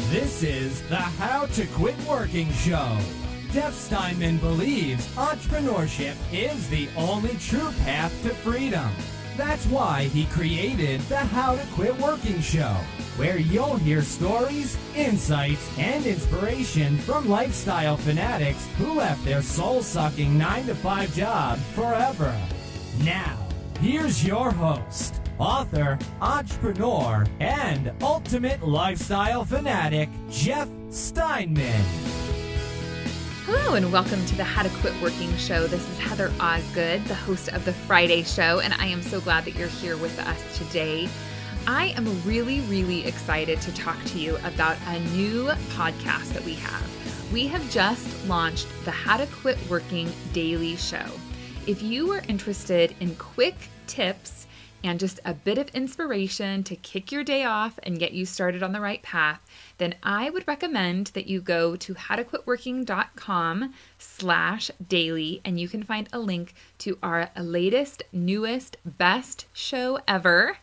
This is the How to Quit Working Show. Jeff Steinman believes entrepreneurship is the only true path to freedom. That's why he created the How to Quit Working Show, where you'll hear stories, insights, and inspiration from lifestyle fanatics who left their soul-sucking 9-to-5 job forever. Now, here's your host, author, entrepreneur, and ultimate lifestyle fanatic, Jeff Steinman. Hello and welcome to the How to Quit Working Show. This is Heather Osgood, the host of the Friday show, and I am so glad that you're here with us today. I am really excited to talk to you about a new podcast that we have. We have just launched the How to Quit Working Daily Show. If you are interested in quick tips and just a bit of inspiration to kick your day off and get you started on the right path, then I would recommend that you go to howtoquitworking.com/daily and you can find a link to our latest, newest, best show ever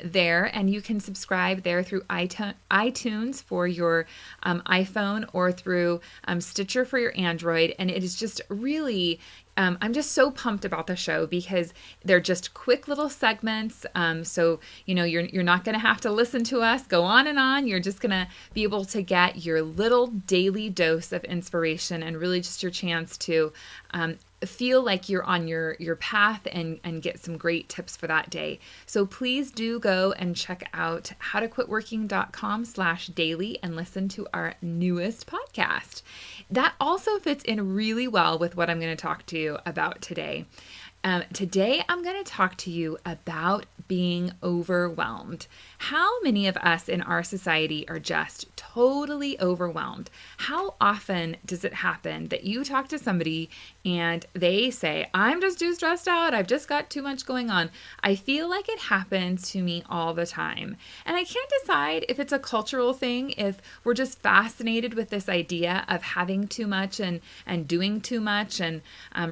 there, and you can subscribe there through iTunes for your iPhone or through Stitcher for your Android, and it is just really I'm just so pumped about the show because they're just quick little segments. So, you know, you're not going to have to listen to us go on and on. You're just going to be able to get your little daily dose of inspiration and really just your chance to feel like you're on your path and get some great tips for that day. So please do go and check out howtoquitworking.com/daily and listen to our newest podcast. That also fits in really well with what I'm going to talk to you about today. Today, I'm going to talk to you about being overwhelmed. How many of us in our society are just totally overwhelmed? How often does it happen that you talk to somebody and they say, I'm just too stressed out. I've just got too much going on. I feel like it happens to me all the time. And I can't decide if it's a cultural thing, if we're just fascinated with this idea of having too much and doing too much and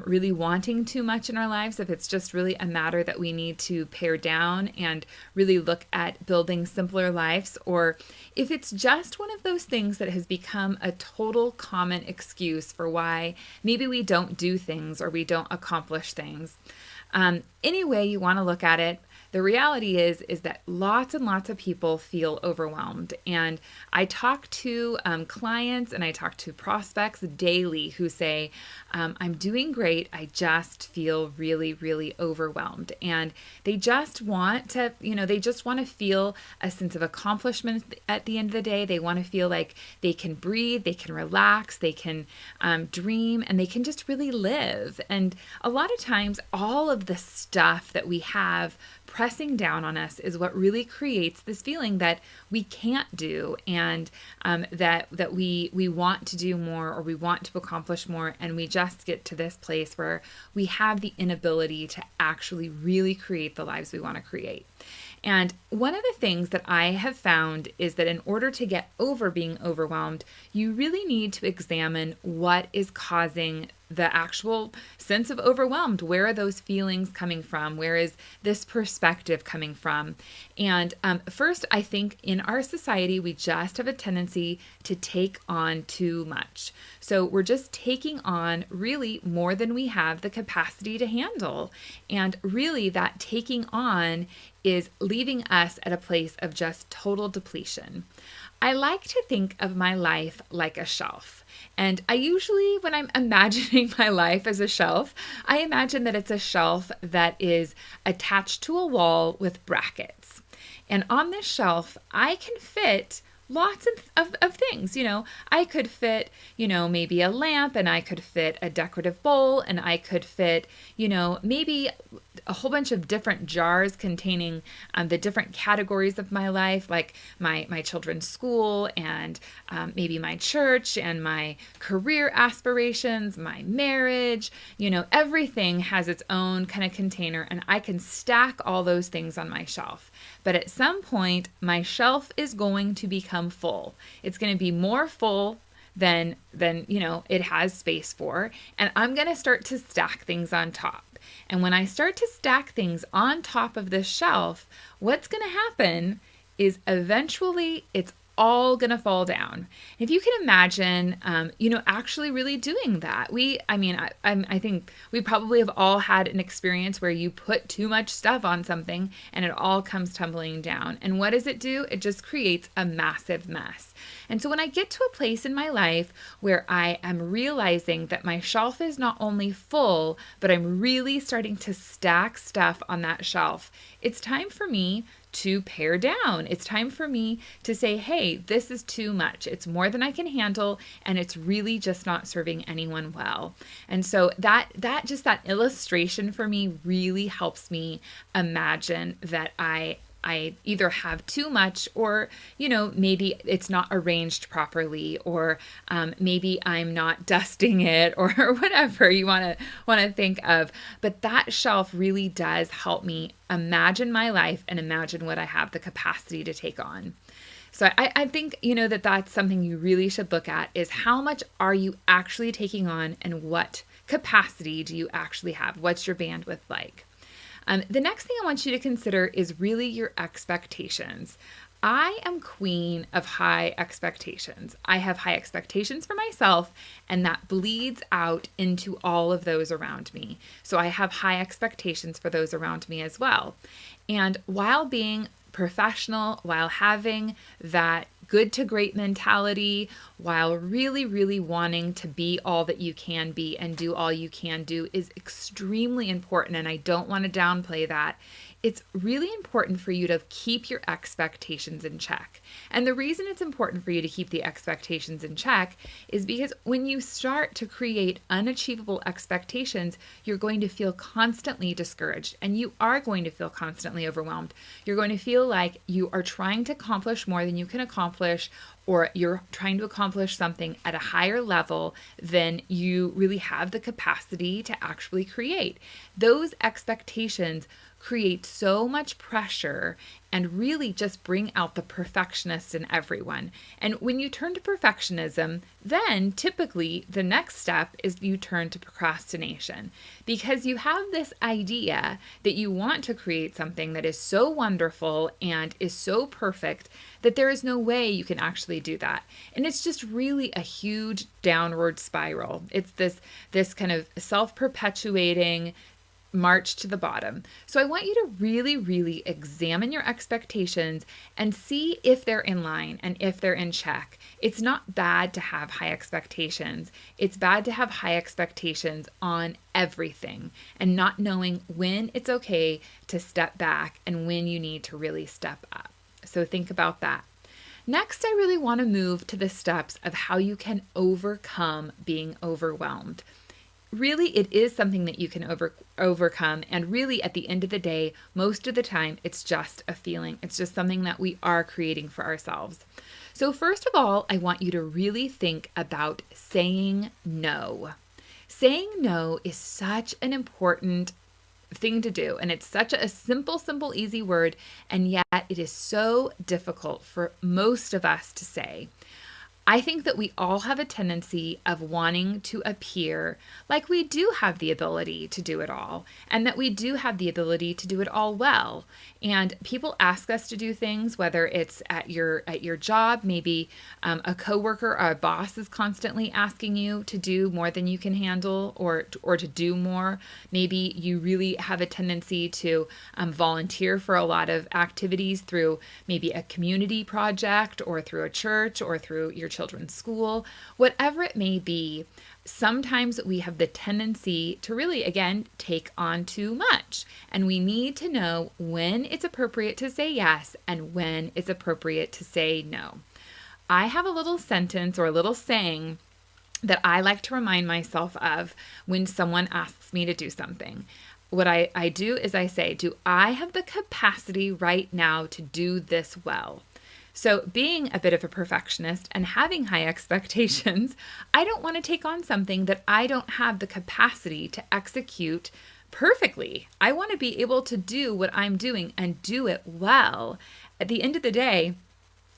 really wanting too much in our lives, if it's just really a matter that we need to pare down and really look at building simpler lives, or if it's just one of those things that has become a total common excuse for why maybe we don't do things or we don't accomplish things. Any way you want to look at it, the reality is that lots and lots of people feel overwhelmed. And I talk to clients and I talk to prospects daily who say, I'm doing great. I just feel really overwhelmed. And they just want to, they just want to feel a sense of accomplishment at the end of the day. They want to feel like they can breathe, they can relax, they can dream, and they can just really live. And a lot of times, all of the stuff that we have pressing down on us is what really creates this feeling that we can't do, and that we want to do more, or we want to accomplish more, and we just get to this place where we have the inability to actually really create the lives we want to create. And one of the things that I have found is that in order to get over being overwhelmed, you really need to examine what is causing the actual sense of overwhelmed. Where are those feelings coming from? Where is this perspective coming from? And first, I think in our society, we just have a tendency to take on too much. So we're just taking on really more than we have the capacity to handle. And really that taking on is leaving us at a place of just total depletion. I like to think of my life like a shelf. And I usually, when I'm imagining my life as a shelf, I imagine that it's a shelf that is attached to a wall with brackets. And on this shelf, I can fit lots of things. I could fit, maybe a lamp, and I could fit a decorative bowl, and I could fit, maybe a whole bunch of different jars containing the different categories of my life, like my children's school and maybe my church and my career aspirations, my marriage. Everything has its own kind of container, and I can stack all those things on my shelf. But at some point, my shelf is going to become full. It's going to be more full than it has space for, and I'm going to start to stack things on top. And when I start to stack things on top of this shelf, what's going to happen is eventually it's all going to fall down. If you can imagine, actually really doing that. I think we probably have all had an experience where you put too much stuff on something and it all comes tumbling down. And what does it do? It just creates a massive mess. And so when I get to a place in my life where I am realizing that my shelf is not only full, but I'm really starting to stack stuff on that shelf, it's time for me to pare down. It's time for me to say, hey, this is too much. It's more than I can handle, and it's really just not serving anyone well. And so that illustration for me really helps me imagine that I either have too much, or, maybe it's not arranged properly, or maybe I'm not dusting it, or whatever you want to think of. But that shelf really does help me imagine my life and imagine what I have the capacity to take on. So I think, that's something you really should look at, is how much are you actually taking on, and what capacity do you actually have? What's your bandwidth like? The next thing I want you to consider is really your expectations. I am queen of high expectations. I have high expectations for myself, and that bleeds out into all of those around me. So I have high expectations for those around me as well. And while being professional, while having that good to great mentality, while really, really wanting to be all that you can be and do all you can do, is extremely important. And I don't want to downplay that. It's really important for you to keep your expectations in check. And the reason it's important for you to keep the expectations in check is because when you start to create unachievable expectations, you're going to feel constantly discouraged, and you are going to feel constantly overwhelmed. You're going to feel like you are trying to accomplish more than you can accomplish, or you're trying to accomplish something at a higher level than you really have the capacity to actually create. Those expectations create so much pressure and really just bring out the perfectionist in everyone. And when you turn to perfectionism, then typically the next step is you turn to procrastination, because you have this idea that you want to create something that is so wonderful and is so perfect that there is no way you can actually do that. And it's just really a huge downward spiral. It's this kind of self-perpetuating march to the bottom. So I want you to really, really examine your expectations and see if they're in line and if they're in check. It's not bad to have high expectations. It's bad to have high expectations on everything and not knowing when it's okay to step back and when you need to really step up. So think about that. Next, I really want to move to the steps of how you can overcome being overwhelmed. Really, it is something that you can overcome. And really, at the end of the day, most of the time, it's just a feeling. It's just something that we are creating for ourselves. So first of all, I want you to really think about saying no. Saying no is such an important thing to do. And it's such a simple, easy word. And yet it is so difficult for most of us to say. I think that we all have a tendency of wanting to appear like we do have the ability to do it all, and that we do have the ability to do it all well. And people ask us to do things, whether it's at your job, maybe a coworker or a boss is constantly asking you to do more than you can handle, or to do more. Maybe you really have a tendency to volunteer for a lot of activities through maybe a community project, or through a church, or through your children's school, whatever it may be. Sometimes we have the tendency to really, again, take on too much. And we need to know when it's appropriate to say yes and when it's appropriate to say no. I have a little sentence or a little saying that I like to remind myself of when someone asks me to do something. What I do is I say, do I have the capacity right now to do this well? So being a bit of a perfectionist and having high expectations, I don't want to take on something that I don't have the capacity to execute perfectly. I want to be able to do what I'm doing and do it well. At the end of the day,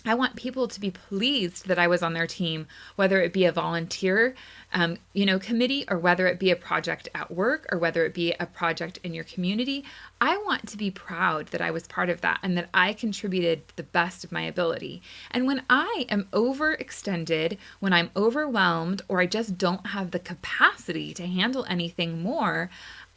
I want people to be pleased that I was on their team, whether it be a volunteer, committee, or whether it be a project at work, or whether it be a project in your community. I want to be proud that I was part of that and that I contributed the best of my ability. And when I am overextended, when I'm overwhelmed, or I just don't have the capacity to handle anything more,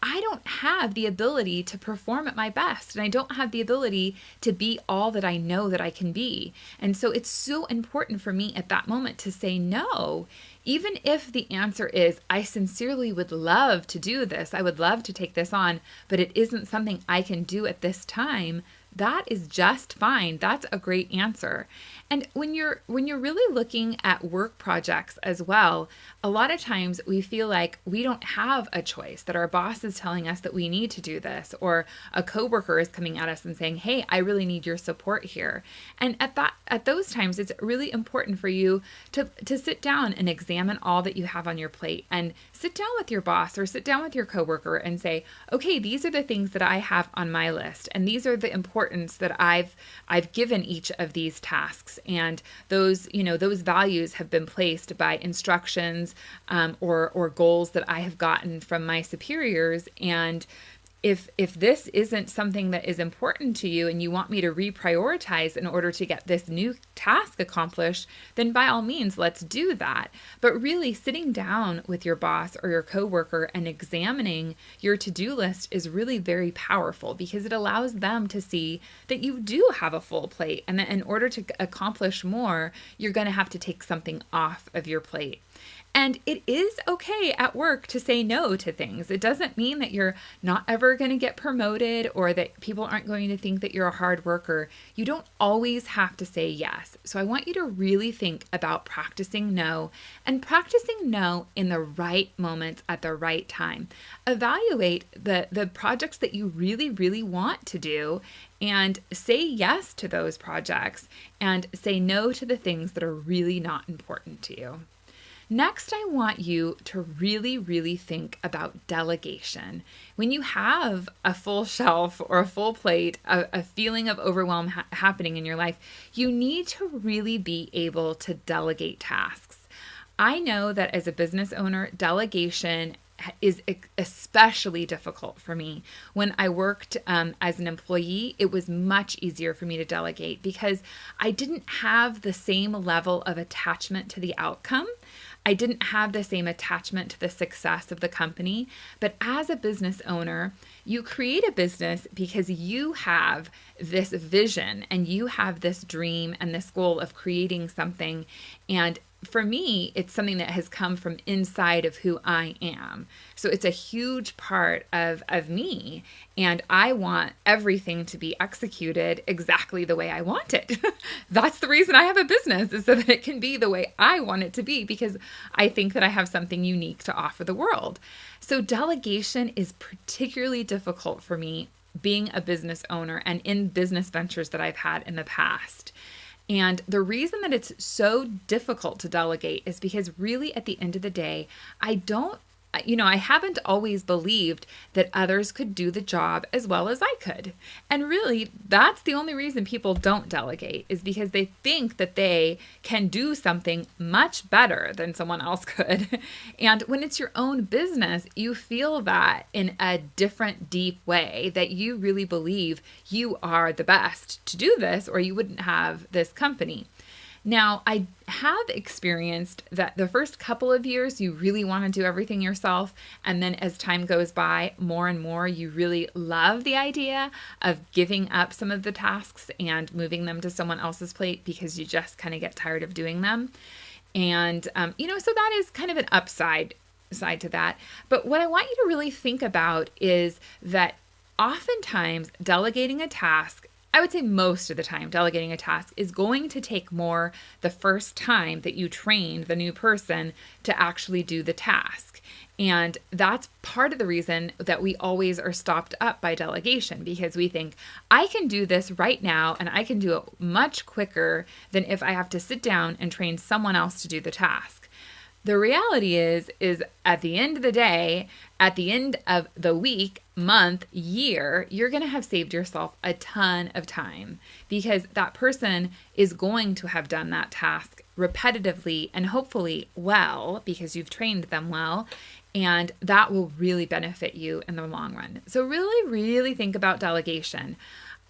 I don't have the ability to perform at my best, and I don't have the ability to be all that I know that I can be. And so it's so important for me at that moment to say no, even if the answer is, I sincerely would love to do this, I would love to take this on, but it isn't something I can do at this time. That is just fine. That's a great answer. And when you're really looking at work projects as well, a lot of times we feel like we don't have a choice, that our boss is telling us that we need to do this, or a coworker is coming at us and saying, "Hey, I really need your support here." And at those times, it's really important for you to sit down and examine all that you have on your plate, and sit down with your boss or sit down with your coworker and say, "Okay, these are the things that I have on my list, and these are the importance that I've given each of these tasks, and those values have been placed by instructions or goals that I have gotten from my superiors, and if this isn't something that is important to you and you want me to reprioritize in order to get this new task accomplished, then by all means, let's do that." But really sitting down with your boss or your coworker and examining your to-do list is really very powerful, because it allows them to see that you do have a full plate, and that in order to accomplish more, you're going to have to take something off of your plate. And it is okay at work to say no to things. It doesn't mean that you're not ever going to get promoted, or that people aren't going to think that you're a hard worker. You don't always have to say yes. So I want you to really think about practicing no, and practicing no in the right moments at the right time. Evaluate the projects that you really, really want to do, and say yes to those projects, and say no to the things that are really not important to you. Next, I want you to really, really think about delegation. When you have a full shelf or a full plate, a feeling of overwhelm happening in your life, you need to really be able to delegate tasks. I know that as a business owner, delegation is especially difficult for me. When I worked as an employee, it was much easier for me to delegate, because I didn't have the same level of attachment to the outcome. I didn't have the same attachment to the success of the company. But as a business owner, you create a business because you have this vision and you have this dream and this goal of creating something. And for me, it's something that has come from inside of who I am. So it's a huge part of me. And I want everything to be executed exactly the way I want it. That's the reason I have a business, is so that it can be the way I want it to be, because I think that I have something unique to offer the world. So delegation is particularly difficult for me being a business owner and in business ventures that I've had in the past. And the reason that it's so difficult to delegate is because really at the end of the day, I haven't always believed that others could do the job as well as I could. And really, that's the only reason people don't delegate, is because they think that they can do something much better than someone else could. And when it's your own business, you feel that in a different, deep way, that you really believe you are the best to do this, or you wouldn't have this company. Now, I have experienced that the first couple of years, you really want to do everything yourself. And then as time goes by, more and more, you really love the idea of giving up some of the tasks and moving them to someone else's plate, because you just kind of get tired of doing them. And, so that is kind of an upside side to that. But what I want you to really think about is that oftentimes delegating a task, I would say most of the time, delegating a task is going to take more the first time that you train the new person to actually do the task. And that's part of the reason that we always are stopped up by delegation, because we think, I can do this right now and I can do it much quicker than if I have to sit down and train someone else to do the task. The reality is at the end of the day, at the end of the week, month, year, you're going to have saved yourself a ton of time because that person is going to have done that task repetitively and hopefully well because you've trained them well. And that will really benefit you in the long run. So really, really think about delegation.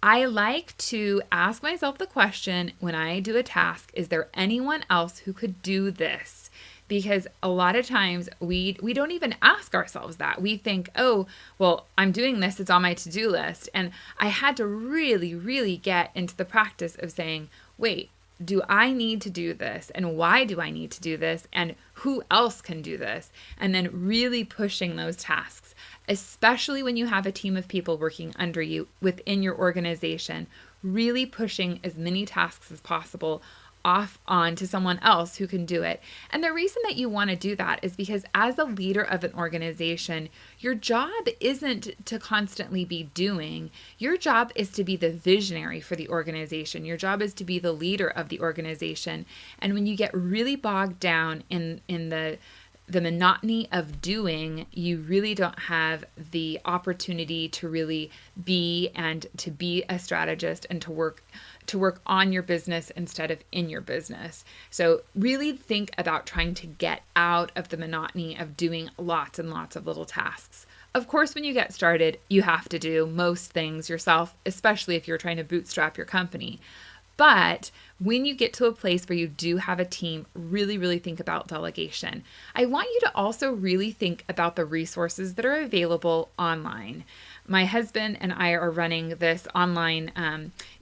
I like to ask myself the question when I do a task, is there anyone else who could do this? Because a lot of times we don't even ask ourselves that. We think, oh, well, I'm doing this. It's on my to-do list. And I had to really, really get into the practice of saying, wait, do I need to do this? And why do I need to do this? And who else can do this? And then really pushing those tasks, especially when you have a team of people working under you within your organization, really pushing as many tasks as possible off on to someone else who can do it. And the reason that you want to do that is because as a leader of an organization, your job isn't to constantly be doing. Your job is to be the visionary for the organization. Your job is to be the leader of the organization. And when you get really bogged down in the monotony of doing, you really don't have the opportunity to really be and to be a strategist and to work on your business instead of in your business. So really think about trying to get out of the monotony of doing lots and lots of little tasks. Of course, when you get started, you have to do most things yourself, especially if you're trying to bootstrap your company. But when you get to a place where you do have a team, really, really think about delegation. I want you to also really think about the resources that are available online. My husband and I are running this online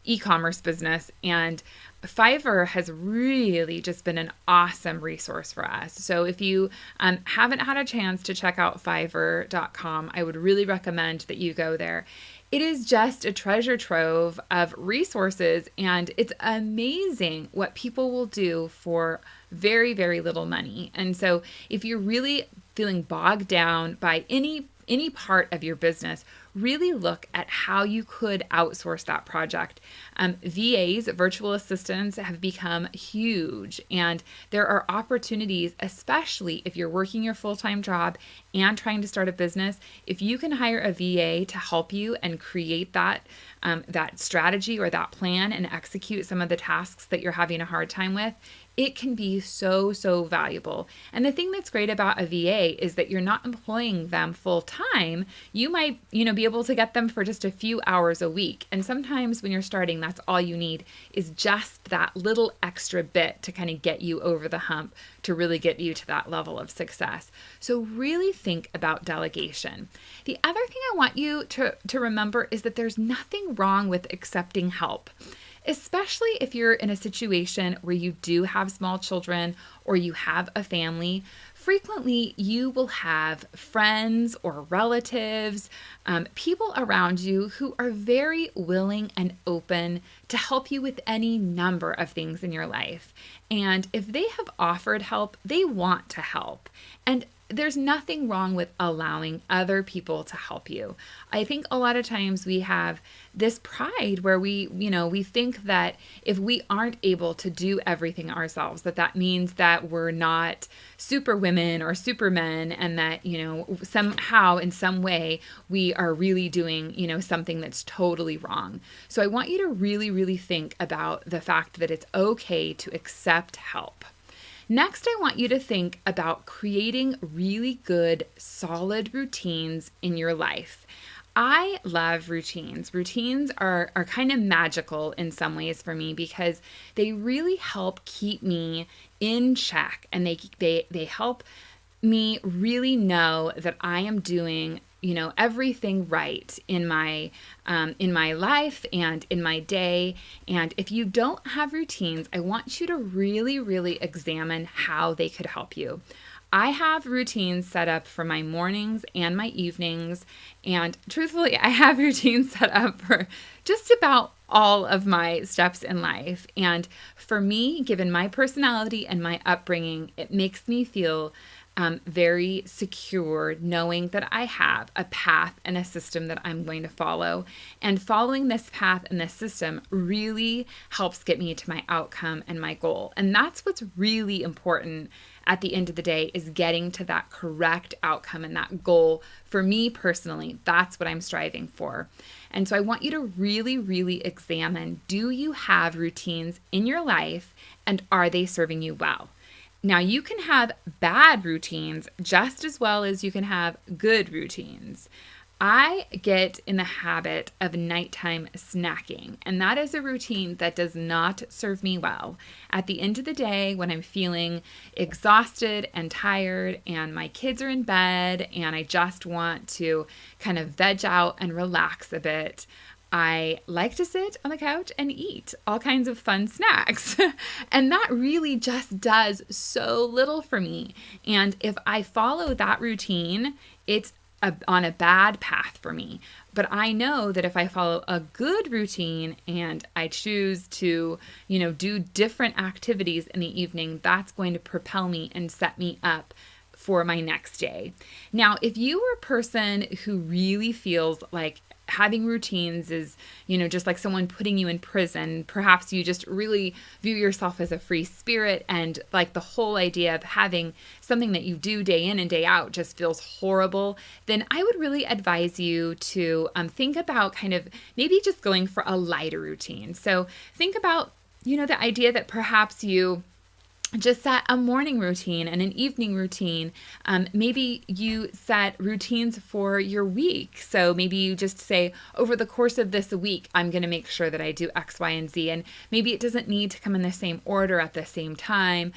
e-commerce business, and Fiverr has really just been an awesome resource for us. So if you haven't had a chance to check out Fiverr.com, I would really recommend that you go there. It is just a treasure trove of resources, and it's amazing what people will do for very, very little money. And so if you're really feeling bogged down by any part of your business, really look at how you could outsource that project. VAs, virtual assistants, have become huge, and there are opportunities, especially if you're working your full-time job and trying to start a business. If you can hire a VA to help you and create that strategy or that plan and execute some of the tasks that you're having a hard time with, it can be so, so valuable. And the thing that's great about a VA is that you're not employing them full time. You might, be able to get them for just a few hours a week. And sometimes when you're starting, that's all you need is just that little extra bit to kind of get you over the hump, to really get you to that level of success. So really think about delegation. The other thing I want you to remember is that there's nothing wrong with accepting help, especially if you're in a situation where you do have small children or you have a family. Frequently, you will have friends or relatives, people around you who are very willing and open to help you with any number of things in your life. And if they have offered help, they want to help. And there's nothing wrong with allowing other people to help you. I think a lot of times we have this pride where we think that if we aren't able to do everything ourselves, that means that we're not super women or supermen, and that, somehow in some way we are really doing, something that's totally wrong. So I want you to really, really think about the fact that it's okay to accept help. Next, I want you to think about creating really good, solid routines in your life. I love routines. Routines are kind of magical in some ways for me because they really help keep me in check, and they help me really know that I am doing everything right in my life and in my day. And if you don't have routines, I want you to really, really examine how they could help you. I have routines set up for my mornings and my evenings. And truthfully, I have routines set up for just about all of my steps in life. And for me, given my personality and my upbringing, it makes me feel very secure, knowing that I have a path and a system that I'm going to follow. And following this path and this system really helps get me to my outcome and my goal. And that's what's really important at the end of the day, is getting to that correct outcome and that goal. For me personally, that's what I'm striving for. And so I want you to really, really examine, do you have routines in your life, and are they serving you well? Now, you can have bad routines just as well as you can have good routines. I get in the habit of nighttime snacking, and that is a routine that does not serve me well. At the end of the day, when I'm feeling exhausted and tired and my kids are in bed and I just want to kind of veg out and relax a bit, I like to sit on the couch and eat all kinds of fun snacks. And that really just does so little for me. And if I follow that routine, it's on a bad path for me. But I know that if I follow a good routine and I choose to, do different activities in the evening, that's going to propel me and set me up for my next day. Now, if you are a person who really feels like having routines is, just like someone putting you in prison, perhaps you just really view yourself as a free spirit, and like the whole idea of having something that you do day in and day out just feels horrible, then I would really advise you to think about kind of maybe just going for a lighter routine. So think about, the idea that perhaps you just set a morning routine and an evening routine. Maybe you set routines for your week. So maybe you just say, over the course of this week, I'm going to make sure that I do X, Y, and Z. And maybe it doesn't need to come in the same order at the same time,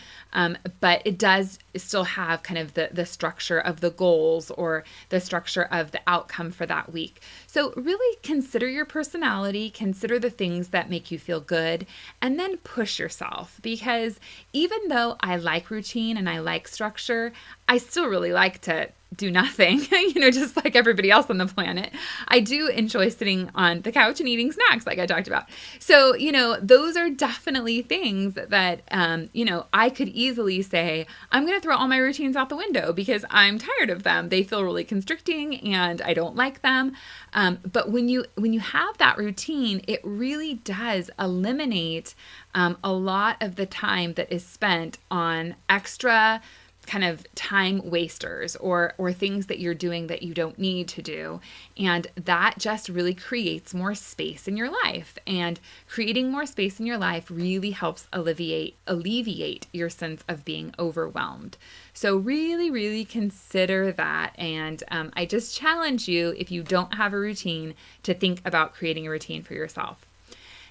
but it does still have kind of the structure of the goals or the structure of the outcome for that week. So really consider your personality, consider the things that make you feel good, and then push yourself. Because even though I like routine and I like structure, I still really like to do nothing, just like everybody else on the planet. I do enjoy sitting on the couch and eating snacks like I talked about. So, those are definitely things that, I could easily say, I'm going to throw all my routines out the window because I'm tired of them. They feel really constricting and I don't like them. But when you have that routine, it really does eliminate a lot of the time that is spent on extra kind of time wasters or things that you're doing that you don't need to do. And that just really creates more space in your life. And creating more space in your life really helps alleviate your sense of being overwhelmed. So really, really consider that. And I just challenge you, if you don't have a routine, to think about creating a routine for yourself.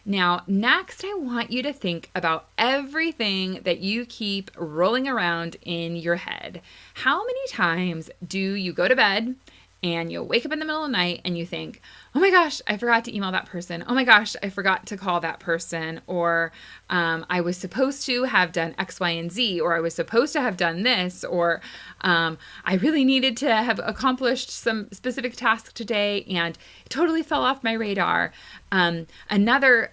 Now, next, I want you to think about everything that you keep rolling around in your head. How many times do you go to bed and you'll wake up in the middle of the night and you think, oh my gosh, I forgot to email that person. Oh my gosh, I forgot to call that person. Or I was supposed to have done X, Y, and Z, or I was supposed to have done this, or I really needed to have accomplished some specific task today and it totally fell off my radar. Another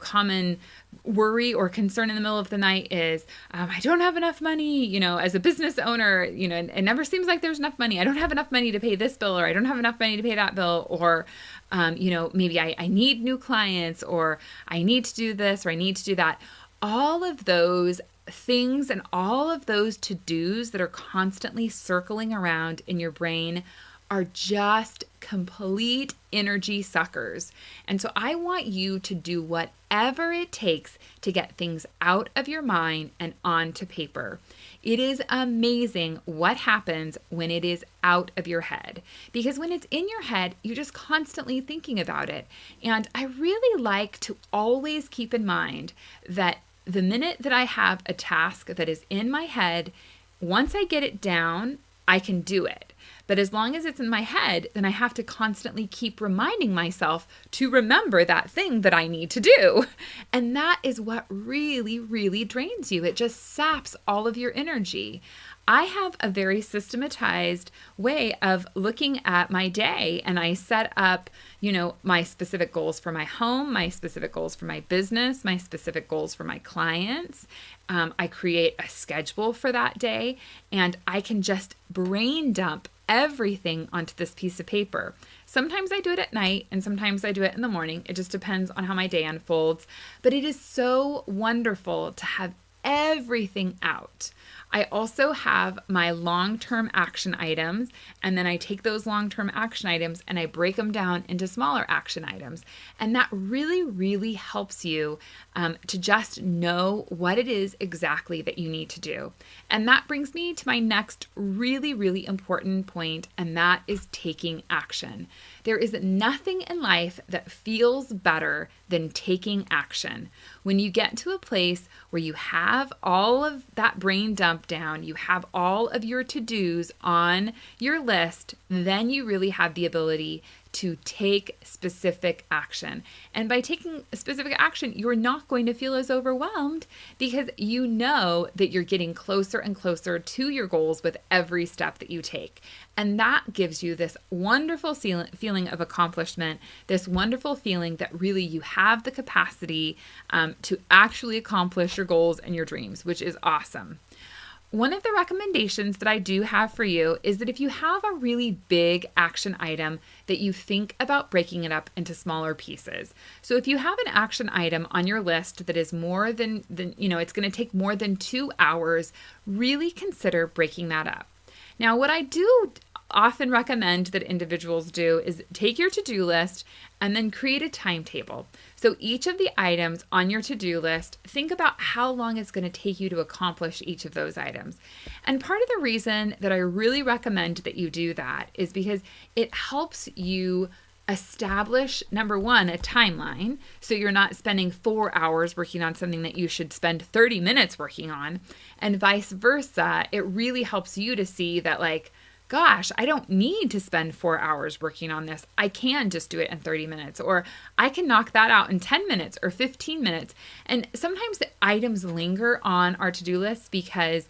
common worry or concern in the middle of the night is, I don't have enough money, as a business owner, it never seems like there's enough money. I don't have enough money to pay this bill, or I don't have enough money to pay that bill, or, maybe I need new clients, or I need to do this, or I need to do that. All of those things and all of those to-dos that are constantly circling around in your brain are just complete energy suckers. And so I want you to do whatever it takes to get things out of your mind and onto paper. It is amazing what happens when it is out of your head. Because when it's in your head, you're just constantly thinking about it. And I really like to always keep in mind that the minute that I have a task that is in my head, once I get it down, I can do it. But as long as it's in my head, then I have to constantly keep reminding myself to remember that thing that I need to do. And that is what really, really drains you. It just saps all of your energy. I have a very systematized way of looking at my day, and I set up, my specific goals for my home, my specific goals for my business, my specific goals for my clients. I create a schedule for that day, and I can just brain dump everything onto this piece of paper. Sometimes I do it at night and sometimes I do it in the morning. It just depends on how my day unfolds. But it is so wonderful to have everything out. I also have my long-term action items, and then I take those long-term action items and I break them down into smaller action items. And that really, really helps you to just know what it is exactly that you need to do. And that brings me to my next really, really important point, and that is taking action. There is nothing in life that feels better than taking action. When you get to a place where you have all of that brain dump down, you have all of your to-dos on your list, then you really have the ability to take specific action. And by taking specific action, you're not going to feel as overwhelmed because you know that you're getting closer and closer to your goals with every step that you take. And that gives you this wonderful feeling of accomplishment, this wonderful feeling that really you have the capacity to actually accomplish your goals and your dreams, which is awesome. One of the recommendations that I do have for you is that if you have a really big action item, that you think about breaking it up into smaller pieces. So if you have an action item on your list that is more than it's going to take more than 2 hours, really consider breaking that up. Now, what I do often recommend that individuals do is take your to-do list and then create a timetable. So each of the items on your to-do list, think about how long it's going to take you to accomplish each of those items. And part of the reason that I really recommend that you do that is because it helps you establish, number one, a timeline. So you're not spending 4 hours working on something that you should spend 30 minutes working on, and vice versa. It really helps you to see that, like, gosh, I don't need to spend 4 hours working on this. I can just do it in 30 minutes, or I can knock that out in 10 minutes or 15 minutes. And sometimes the items linger on our to-do list because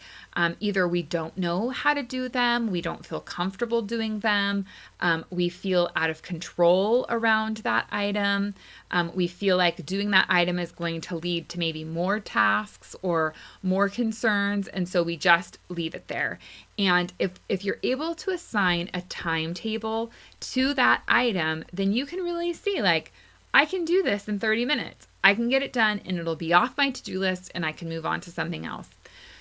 either we don't know how to do them, we don't feel comfortable doing them, we feel out of control around that item, we feel like doing that item is going to lead to maybe more tasks or more concerns, and so we just leave it there. And if you're able to assign a timetable to that item, then you can really see, like, I can do this in 30 minutes. I can get it done and it'll be off my to-do list and I can move on to something else.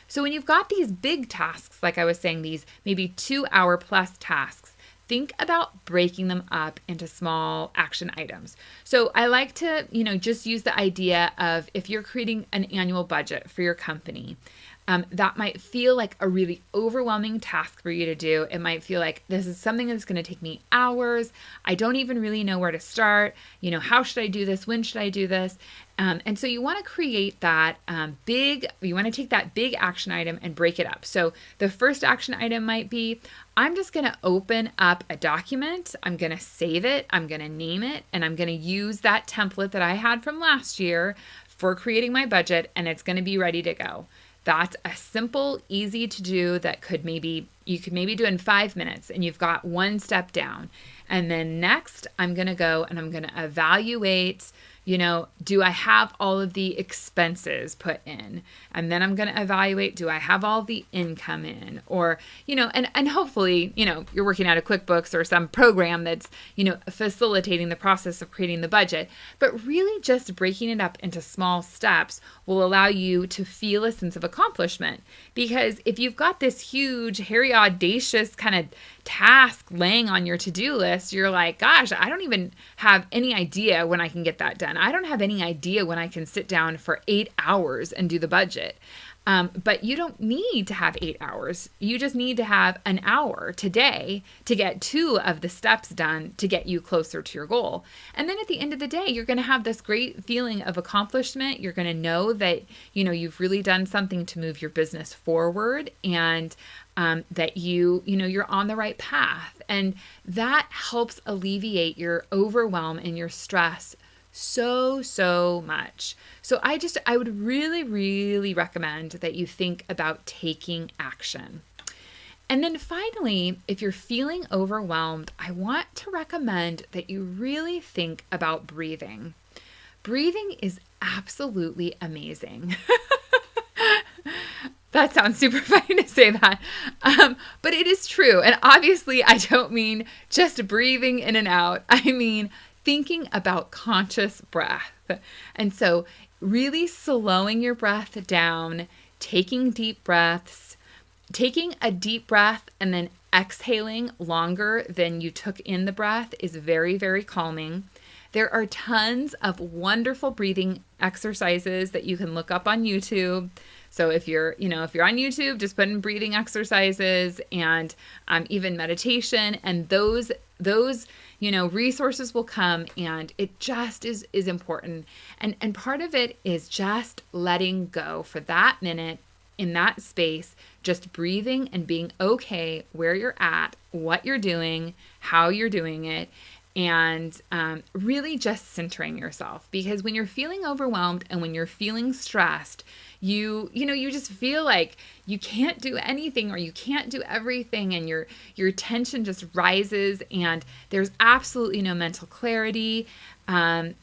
So when you've got these big tasks, like I was saying, these maybe 2 hour plus tasks, think about breaking them up into small action items. So I like to, just use the idea of if you're creating an annual budget for your company, that might feel like a really overwhelming task for you to do. It might feel like this is something that's going to take me hours. I don't even really know where to start. How should I do this? When should I do this? And so you want to create that you want to take that big action item and break it up. So the first action item might be, I'm just going to open up a document. I'm going to save it. I'm going to name it. And I'm going to use that template that I had from last year for creating my budget. And it's going to be ready to go. That's a simple, easy to do that you could maybe do in 5 minutes, and you've got one step down. And then next, I'm going to go and I'm going to evaluate, do I have all of the expenses put in? And then I'm going to evaluate, do I have all the income in? Or, and hopefully, you're working out of QuickBooks or some program that's, facilitating the process of creating the budget. But really just breaking it up into small steps will allow you to feel a sense of accomplishment. Because if you've got this huge, hairy, audacious kind of task laying on your to-do list, you're like, gosh, I don't even have any idea when I can get that done. I don't have any idea when I can sit down for 8 hours and do the budget. But you don't need to have 8 hours. You just need to have an hour today to get 2 of the steps done to get you closer to your goal. And then at the end of the day, you're going to have this great feeling of accomplishment. You're going to know that, you've really done something to move your business forward, and that you're on the right path. And that helps alleviate your overwhelm and your stress so much. So I would really, really recommend that you think about taking action. And then finally, if you're feeling overwhelmed, I want to recommend that you really think about breathing. Breathing is absolutely amazing. That sounds super funny to say that, but it is true. And obviously, I don't mean just breathing in and out. I mean thinking about conscious breath. And so really slowing your breath down, taking deep breaths, taking a deep breath and then exhaling longer than you took in the breath is very, very calming. There are tons of wonderful breathing exercises that you can look up on YouTube. So if you're on YouTube, just put in breathing exercises and even meditation, and those resources will come, and it just is important. And part of it is just letting go for that minute in that space, just breathing and being okay where you're at, what you're doing, how you're doing it, and really just centering yourself. Because when you're feeling overwhelmed and when you're feeling stressed, you just feel like you can't do anything or you can't do everything, and your tension just rises, and there's absolutely no mental clarity. And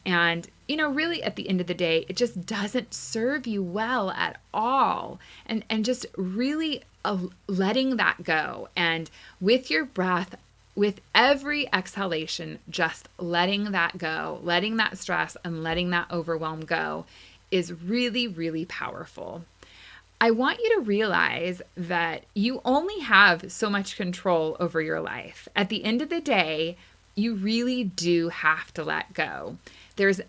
really at the end of the day, it just doesn't serve you well at all. And just really letting that go, and with your breath, with every exhalation, just letting that go, letting that stress and letting that overwhelm go is really, really powerful. I want you to realize that you only have so much control over your life. At the end of the day, you really do have to let go. There's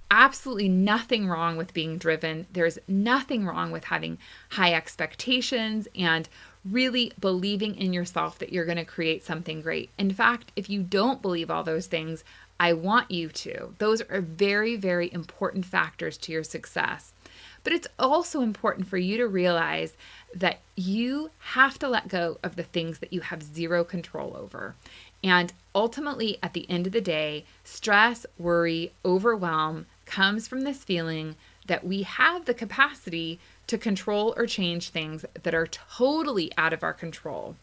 absolutely nothing wrong with being driven. There's nothing wrong with having high expectations and really believing in yourself that you're going to create something great. In fact, if you don't believe all those things, I want you to. Those are very, very important factors to your success. But it's also important for you to realize that you have to let go of the things that you have zero control over. And ultimately, at the end of the day, stress, worry, overwhelm comes from this feeling that we have the capacity to control or change things that are totally out of our control.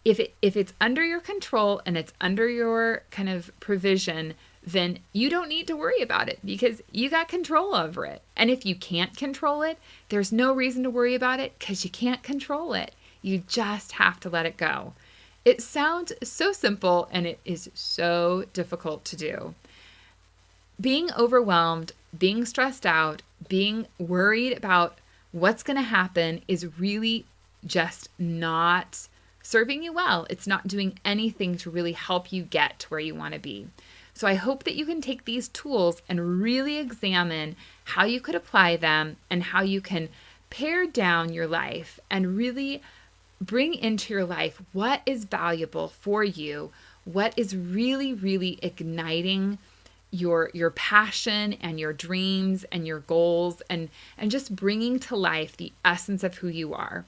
If it's under your control and it's under your kind of provision, then you don't need to worry about it because you got control over it. And if you can't control it, there's no reason to worry about it because you can't control it. You just have to let it go. It sounds so simple, and it is so difficult to do. Being overwhelmed, being stressed out, being worried about what's going to happen is really just not serving you well. It's not doing anything to really help you get to where you want to be. So I hope that you can take these tools and really examine how you could apply them and how you can pare down your life and really bring into your life what is valuable for you, what is really, really igniting your passion and your dreams and your goals, and just bringing to life the essence of who you are.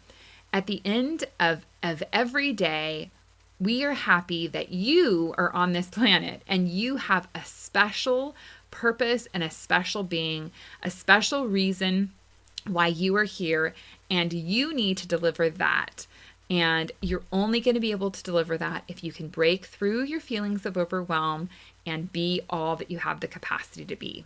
At the end of every day, we are happy that you are on this planet and you have a special purpose and a special being, a special reason why you are here, and you need to deliver that. And you're only going to be able to deliver that if you can break through your feelings of overwhelm and be all that you have the capacity to be.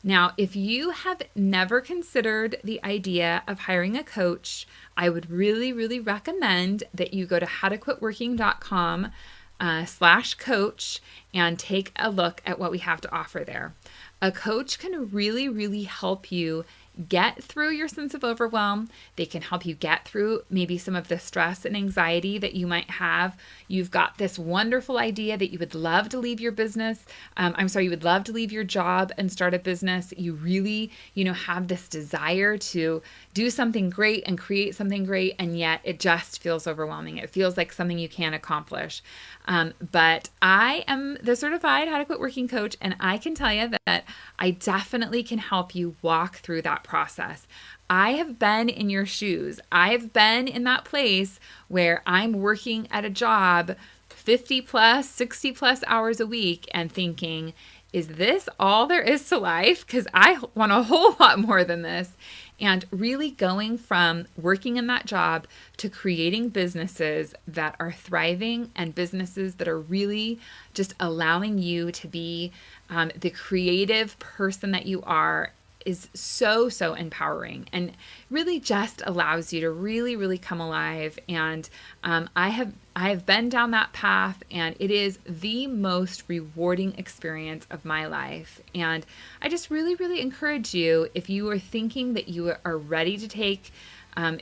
Now, if you have never considered the idea of hiring a coach, I would really, really recommend that you go to howtoquitworking.com/coach and take a look at what we have to offer there. A coach can really, really help you get through your sense of overwhelm. They can help you get through maybe some of the stress and anxiety that you might have. You've got this wonderful idea that you would love to leave your business. You would love to leave your job and start a business. You really, have this desire to do something great and create something great, and yet it just feels overwhelming. It feels like something you can't accomplish. But I am the certified How to Quit Working coach, and I can tell you that I definitely can help you walk through that process. I have been in your shoes. I have been in that place where I'm working at a job 50 plus, 60 plus hours a week and thinking, is this all there is to life? Because I want a whole lot more than this. And really going from working in that job to creating businesses that are thriving and businesses that are really just allowing you to be the creative person that you are is so empowering, and really just allows you to really come alive. And I have been down that path, and it is the most rewarding experience of my life. And I just really encourage you, if you are thinking that you are ready to take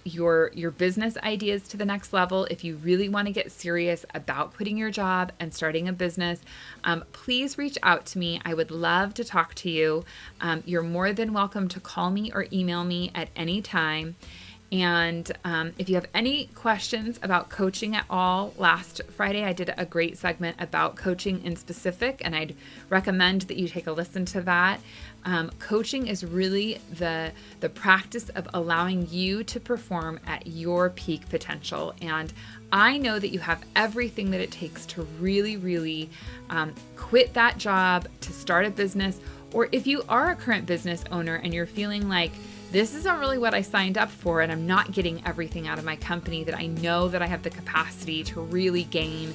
your business ideas to the next level, if you really want to get serious about quitting your job and starting a business, please reach out to me. I would love to talk to you. You're more than welcome to call me or email me at any time. And if you have any questions about coaching at all, last Friday I did a great segment about coaching in specific, and I'd recommend that you take a listen to that. Coaching is really the practice of allowing you to perform at your peak potential. And I know that you have everything that it takes to really quit that job, to start a business, or if you are a current business owner and you're feeling like, this isn't really what I signed up for, and I'm not getting everything out of my company that I know that I have the capacity to really gain,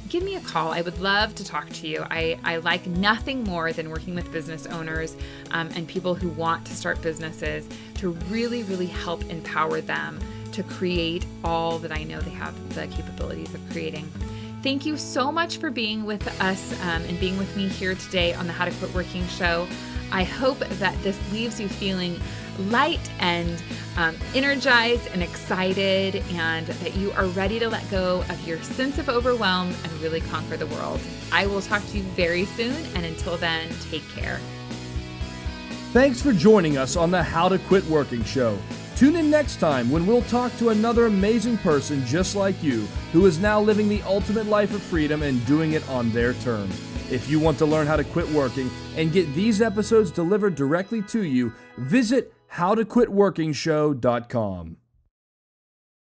give me a call. I would love to talk to you. I like nothing more than working with business owners and people who want to start businesses to really help empower them to create all that I know they have the capabilities of creating. Thank you so much for being with us and being with me here today on the How to Quit Working show. I hope that this leaves you feeling light and energized and excited, and that you are ready to let go of your sense of overwhelm and really conquer the world. I will talk to you very soon, and until then, take care. Thanks for joining us on the How to Quit Working show. Tune in next time when we'll talk to another amazing person just like you who is now living the ultimate life of freedom and doing it on their terms. If you want to learn how to quit working and get these episodes delivered directly to you, visit howtoquitworkingshow.com.